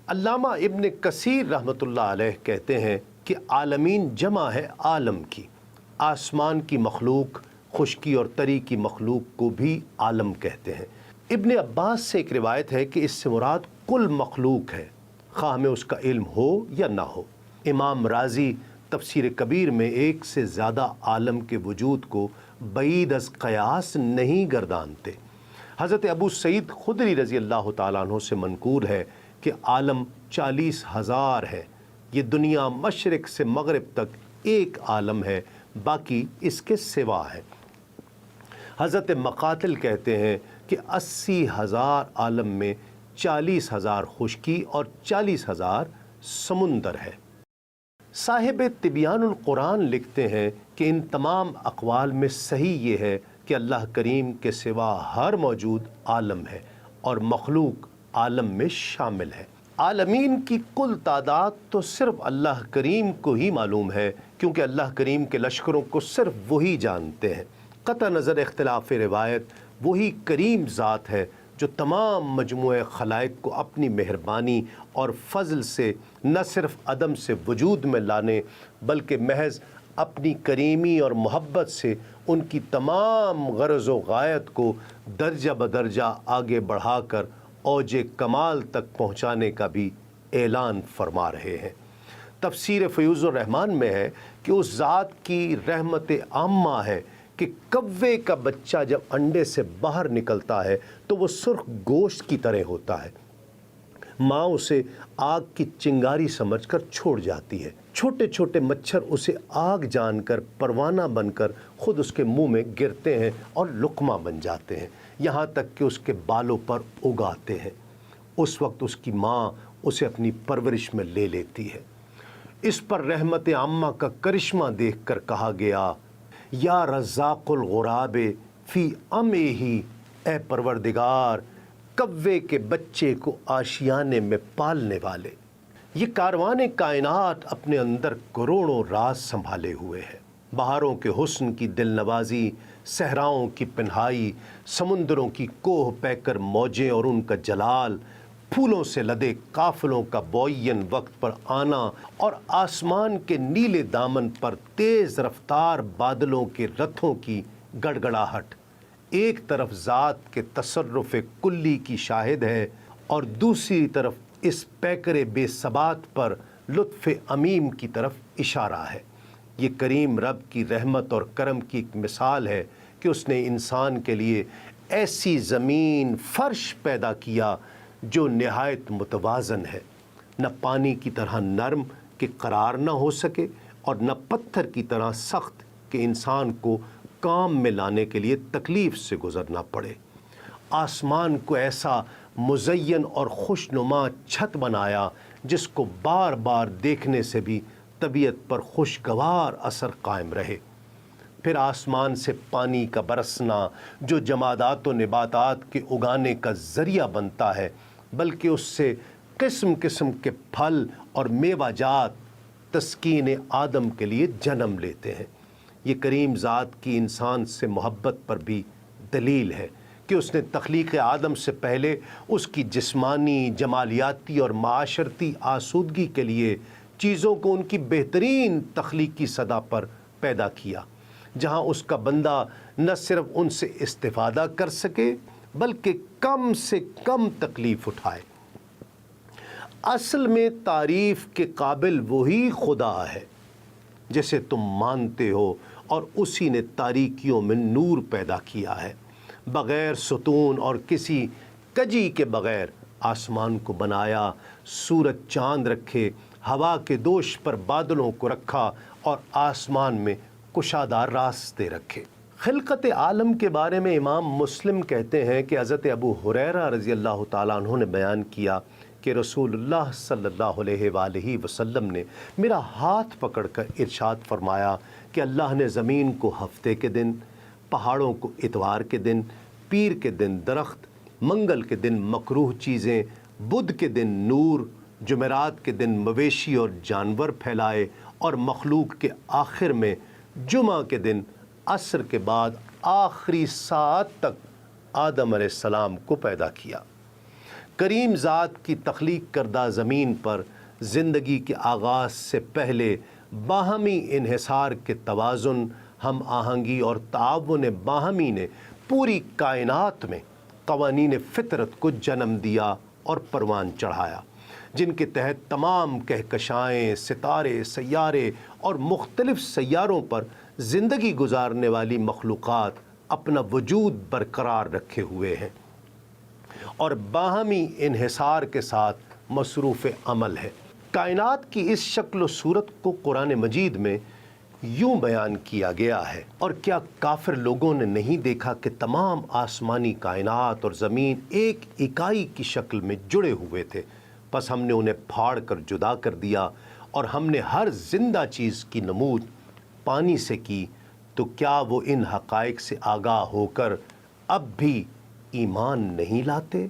علامہ ابن کثیر رحمۃ اللہ علیہ کہتے ہیں کہ عالمین جمع ہے عالم کی، آسمان کی مخلوق، خشکی اور تری کی مخلوق کو بھی عالم کہتے ہیں۔ ابن عباس سے ایک روایت ہے کہ اس سے مراد کل مخلوق ہے، خواہ میں اس کا علم ہو یا نہ ہو۔ امام رازی تفسیر کبیر میں ایک سے زیادہ عالم کے وجود کو بعید از قیاس نہیں گردانتے۔ حضرت ابو سعید خدری رضی اللہ تعالیٰ عنہ سے منقول ہے کہ عالم 40,000 ہے۔ یہ دنیا مشرق سے مغرب تک ایک عالم ہے، باقی اس کے سوا ہے۔ حضرت مقاتل کہتے ہیں کہ 80,000 عالم میں 40,000 خشکی اور 40,000 سمندر ہے۔ صاحب تبیان القرآن لکھتے ہیں کہ ان تمام اقوال میں صحیح یہ ہے کہ اللہ کریم کے سوا ہر موجود عالم ہے اور مخلوق عالم میں شامل ہے۔ عالمین کی کل تعداد تو صرف اللہ کریم کو ہی معلوم ہے، کیونکہ اللہ کریم کے لشکروں کو صرف وہی جانتے ہیں۔ قطع نظر اختلاف روایت وہی کریم ذات ہے جو تمام مجموعہ خلائق کو اپنی مہربانی اور فضل سے نہ صرف عدم سے وجود میں لانے بلکہ محض اپنی کریمی اور محبت سے ان کی تمام غرض و غایت کو درجہ بدرجہ آگے بڑھا کر اوج کمال تک پہنچانے کا بھی اعلان فرما رہے ہیں۔ تفسیر فیوض الرحمان میں ہے کہ اس ذات کی رحمت عامہ ہے کہ کوے کا بچہ جب انڈے سے باہر نکلتا ہے تو وہ سرخ گوشت کی طرح ہوتا ہے۔ ماں اسے آگ کی چنگاری سمجھ کر چھوڑ جاتی ہے۔ چھوٹے چھوٹے مچھر اسے آگ جان کر پروانہ بن کر خود اس کے منہ میں گرتے ہیں اور لقمہ بن جاتے ہیں، یہاں تک کہ اس کے بالوں پر اگاتے ہیں۔ اس وقت اس کی ماں اسے اپنی پرورش میں لے لیتی ہے۔ اس پر رحمت عامہ کا کرشمہ دیکھ کر کہا گیا، یا رزاق الغراب فی امہ، اے پروردگار کوے کے بچے کو آشیانے میں پالنے والے۔ یہ کاروان کائنات اپنے اندر کروڑوں راز سنبھالے ہوئے ہے۔ بہاروں کے حسن کی دل نوازی، صحراؤں کی پنہائی، سمندروں کی کوہ پہ کر موجیں اور ان کا جلال، پھولوں سے لدے قافلوں کا معین وقت پر آنا اور آسمان کے نیلے دامن پر تیز رفتار بادلوں کے رتھوں کی گڑگڑاہٹ، ایک طرف ذات کے تصرف کلی کی شاہد ہے اور دوسری طرف اس پیکر بے ثبات پر لطف عمیم کی طرف اشارہ ہے۔ یہ کریم رب کی رحمت اور کرم کی ایک مثال ہے کہ اس نے انسان کے لیے ایسی زمین فرش پیدا کیا جو نہایت متوازن ہے، نہ پانی کی طرح نرم کہ قرار نہ ہو سکے اور نہ پتھر کی طرح سخت کہ انسان کو کام میں لانے کے لیے تکلیف سے گزرنا پڑے۔ آسمان کو ایسا مزین اور خوشنما چھت بنایا جس کو بار بار دیکھنے سے بھی طبیعت پر خوشگوار اثر قائم رہے۔ پھر آسمان سے پانی کا برسنا جو جمادات و نباتات کے اگانے کا ذریعہ بنتا ہے، بلکہ اس سے قسم قسم کے پھل اور میوہ جات تسکین آدم کے لیے جنم لیتے ہیں۔ یہ کریم ذات کی انسان سے محبت پر بھی دلیل ہے کہ اس نے تخلیق آدم سے پہلے اس کی جسمانی، جمالیاتی اور معاشرتی آسودگی کے لیے چیزوں کو ان کی بہترین تخلیقی سطح پر پیدا کیا، جہاں اس کا بندہ نہ صرف ان سے استفادہ کر سکے بلکہ کم سے کم تکلیف اٹھائے۔ اصل میں تعریف کے قابل وہی خدا ہے جسے تم مانتے ہو، اور اسی نے تاریکیوں میں نور پیدا کیا ہے۔ بغیر ستون اور کسی کجی کے بغیر آسمان کو بنایا، سورج چاند رکھے، ہوا کے دوش پر بادلوں کو رکھا اور آسمان میں کشادہ راستے رکھے۔ خلقت عالم کے بارے میں امام مسلم کہتے ہیں کہ حضرت ابو ہریرہ رضی اللہ تعالیٰ عنہ نے بیان کیا کہ رسول اللہ صلی اللہ علیہ وآلہ وسلم نے میرا ہاتھ پکڑ کر ارشاد فرمایا کہ اللہ نے زمین کو ہفتے کے دن، پہاڑوں کو اتوار کے دن، پیر کے دن درخت، منگل کے دن مکروہ چیزیں، بدھ کے دن نور، جمعرات کے دن مویشی اور جانور پھیلائے، اور مخلوق کے آخر میں جمعہ کے دن عصر کے بعد آخری ساعت تک آدم علیہ السلام کو پیدا کیا۔ کریم ذات کی تخلیق کردہ زمین پر زندگی کے آغاز سے پہلے باہمی انحصار کے توازن، ہم آہنگی اور تعاون باہمی نے پوری کائنات میں قوانین فطرت کو جنم دیا اور پروان چڑھایا، جن کے تحت تمام کہکشائیں، ستارے، سیارے اور مختلف سیاروں پر زندگی گزارنے والی مخلوقات اپنا وجود برقرار رکھے ہوئے ہیں اور باہمی انحصار کے ساتھ مصروف عمل ہے۔ کائنات کی اس شکل و صورت کو قرآن مجید میں یوں بیان کیا گیا ہے: اور کیا کافر لوگوں نے نہیں دیکھا کہ تمام آسمانی کائنات اور زمین ایک اکائی کی شکل میں جڑے ہوئے تھے، پس ہم نے انہیں پھاڑ کر جدا کر دیا اور ہم نے ہر زندہ چیز کی نمود پانی سے کی، تو کیا وہ ان حقائق سے آگاہ ہو کر اب بھی ایمان نہیں لاتے؟